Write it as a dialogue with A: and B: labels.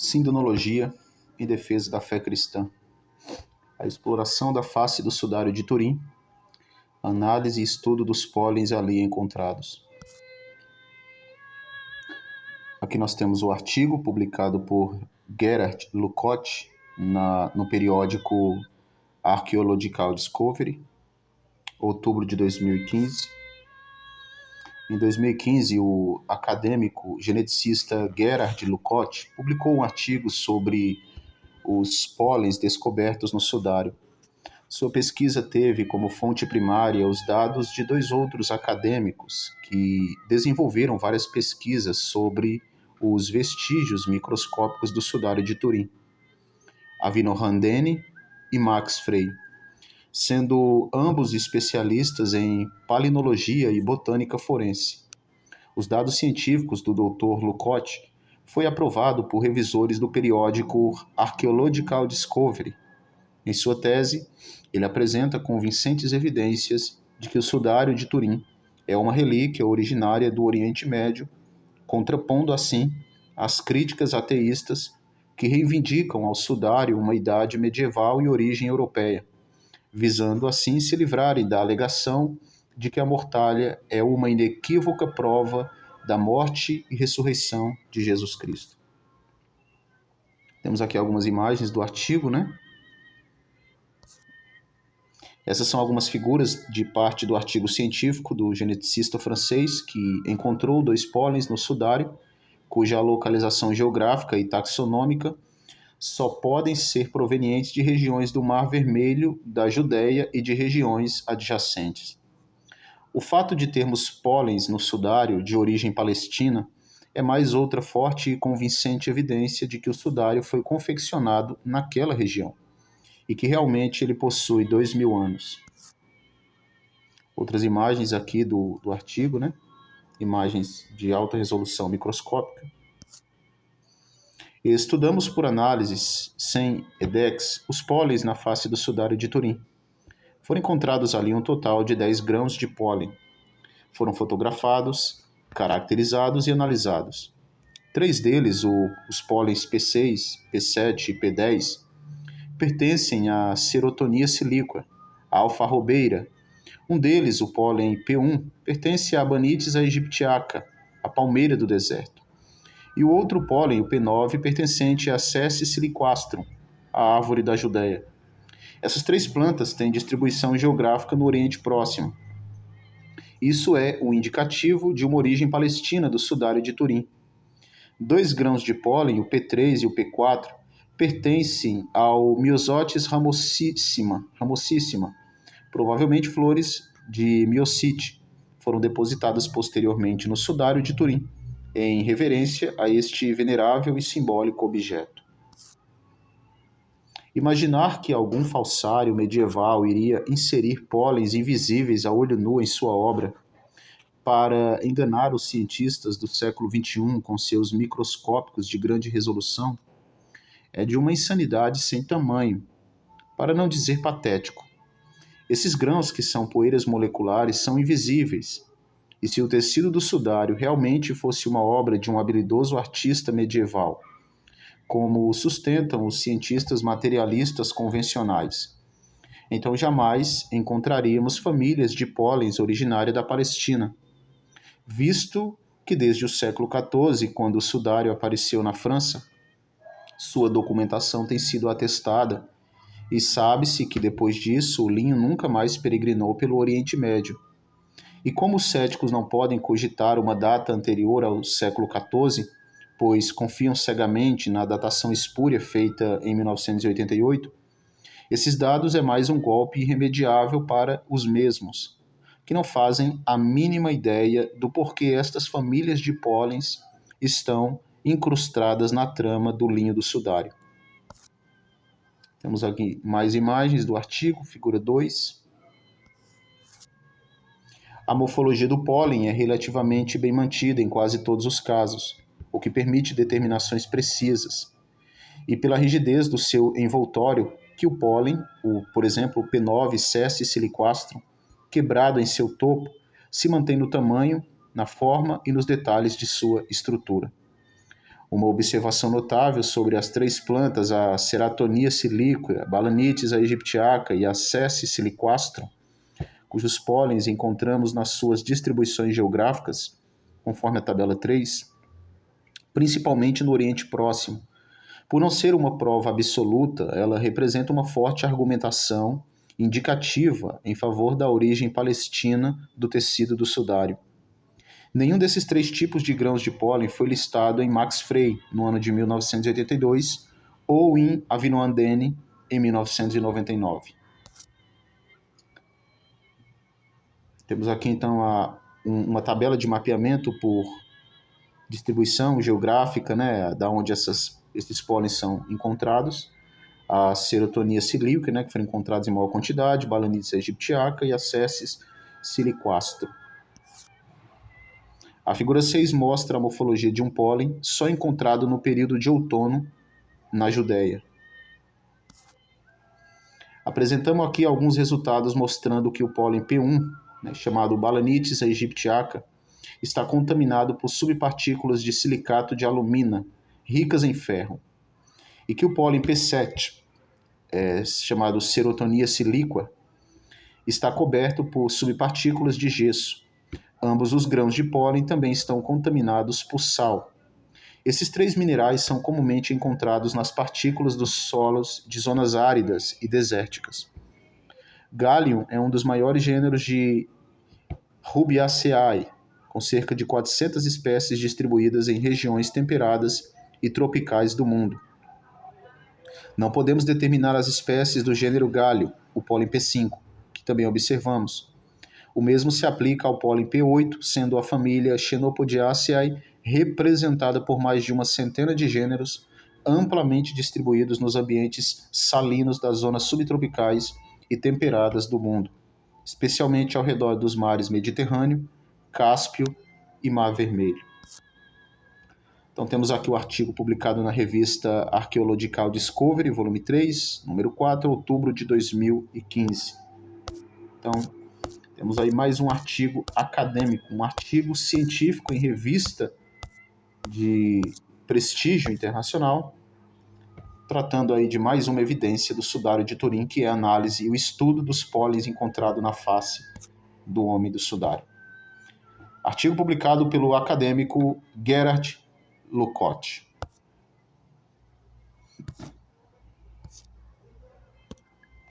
A: Sindonologia em defesa da fé cristã. A exploração da face do sudário de Turim. Análise e estudo dos pólens ali encontrados. Aqui nós temos o artigo publicado por Gerhard Lucotti no periódico Archaeological Discovery, outubro de 2015. Em 2015, o acadêmico geneticista Gerhard Lucotti publicou um artigo sobre os pólens descobertos no sudário. Sua pesquisa teve como fonte primária os dados de dois outros acadêmicos que desenvolveram várias pesquisas sobre os vestígios microscópicos do sudário de Turim, Avino Randeni e Max Frey, sendo ambos especialistas em palinologia e botânica forense. Os dados científicos do Dr. Lucotti foi aprovado por revisores do periódico Archaeological Discovery. Em sua tese, ele apresenta convincentes evidências de que o sudário de Turim é uma relíquia originária do Oriente Médio, contrapondo assim as críticas ateístas que reivindicam ao sudário uma idade medieval e origem europeia, visando assim se livrarem da alegação de que a mortalha é uma inequívoca prova da morte e ressurreição de Jesus Cristo. Temos aqui algumas imagens do artigo, né? Essas são algumas figuras de parte do artigo científico do geneticista francês que encontrou dois pólens no sudário, cuja localização geográfica e taxonômica só podem ser provenientes de regiões do Mar Vermelho, da Judéia e de regiões adjacentes. O fato de termos pólens no sudário de origem palestina é mais outra forte e convincente evidência de que o sudário foi confeccionado naquela região e que realmente ele possui 2.000 anos. Outras imagens aqui do artigo, né? Imagens de alta resolução microscópica. Estudamos por análises sem EDEX os pólens na face do sudário de Turim. Foram encontrados ali um total de 10 grãos de pólen. Foram fotografados, caracterizados e analisados. 3 deles, os pólens P6, P7 e P10, pertencem à serotonia silíqua, a alfarrobeira. Um deles, o pólen P1, pertence à Abanites aegyptiaca, a palmeira do deserto. E o outro pólen, o P9, pertencente a Cessis siliquastrum, a árvore da Judéia. Essas 3 plantas têm distribuição geográfica no Oriente Próximo. Isso é um indicativo de uma origem palestina do sudário de Turim. 2 grãos de pólen, o P3 e o P4, pertencem ao Myosotis ramosissima, provavelmente flores de miocite, foram depositadas posteriormente no sudário de Turim, em reverência a este venerável e simbólico objeto. Imaginar que algum falsário medieval iria inserir pólens invisíveis a olho nu em sua obra para enganar os cientistas do século XXI com seus microscópicos de grande resolução é de uma insanidade sem tamanho, para não dizer patético. Esses grãos, que são poeiras moleculares, são invisíveis, e se o tecido do sudário realmente fosse uma obra de um habilidoso artista medieval, como sustentam os cientistas materialistas convencionais, então jamais encontraríamos famílias de pólens originária da Palestina, visto que desde o século XIV, quando o sudário apareceu na França, sua documentação tem sido atestada e sabe-se que depois disso o linho nunca mais peregrinou pelo Oriente Médio. E como os céticos não podem cogitar uma data anterior ao século XIV, pois confiam cegamente na datação espúria feita em 1988, esses dados é mais um golpe irremediável para os mesmos, que não fazem a mínima ideia do porquê estas famílias de pólens estão incrustadas na trama do linho do sudário. Temos aqui mais imagens do artigo, figura 2. A morfologia do pólen é relativamente bem mantida em quase todos os casos, o que permite determinações precisas. E pela rigidez do seu envoltório, que o pólen, por exemplo, o P9 Cessis siliquastrum, quebrado em seu topo, se mantém no tamanho, na forma e nos detalhes de sua estrutura. Uma observação notável sobre as 3 plantas, a Ceratonia siliqua, a Balanites aegyptiaca e a Cessi siliquastrum, cujos pólens encontramos nas suas distribuições geográficas, conforme a tabela 3, principalmente no Oriente Próximo. Por não ser uma prova absoluta, ela representa uma forte argumentação indicativa em favor da origem palestina do tecido do sudário. Nenhum desses 3 tipos de grãos de pólen foi listado em Max Frey, no ano de 1982, ou em Avinoam Dene, em 1999. Temos aqui, então, uma tabela de mapeamento por distribuição geográfica, né, da onde esses pólens são encontrados. A Ceratonia siliqua, né, que foram encontrados em maior quantidade, Balanites aegyptiaca e a Cessis siliquastrum. A figura 6 mostra a morfologia de um pólen só encontrado no período de outono na Judéia. Apresentamos aqui alguns resultados mostrando que o pólen P1, né, chamado Balanites aegyptiaca, está contaminado por subpartículas de silicato de alumina, ricas em ferro, e que o pólen P7, chamado Ceratonia siliqua, está coberto por subpartículas de gesso. Ambos os grãos de pólen também estão contaminados por sal. Esses 3 minerais são comumente encontrados nas partículas dos solos de zonas áridas e desérticas. Gallium é um dos maiores gêneros de Rubiaceae, com cerca de 400 espécies distribuídas em regiões temperadas e tropicais do mundo. Não podemos determinar as espécies do gênero Gallium, o pólen P5, que também observamos. O mesmo se aplica ao pólen P8, sendo a família Chenopodiaceae representada por mais de uma centena de gêneros, amplamente distribuídos nos ambientes salinos das zonas subtropicais e temperadas do mundo, especialmente ao redor dos mares Mediterrâneo, Cáspio e Mar Vermelho. Então temos aqui o artigo publicado na revista Archaeological Discovery, volume 3, número 4, outubro de 2015. Então, temos aí mais um artigo acadêmico, um artigo científico em revista de prestígio internacional, tratando aí de mais uma evidência do sudário de Turim, que é a análise e o estudo dos pólens encontrados na face do homem do sudário. Artigo publicado pelo acadêmico Gerard Lucotte.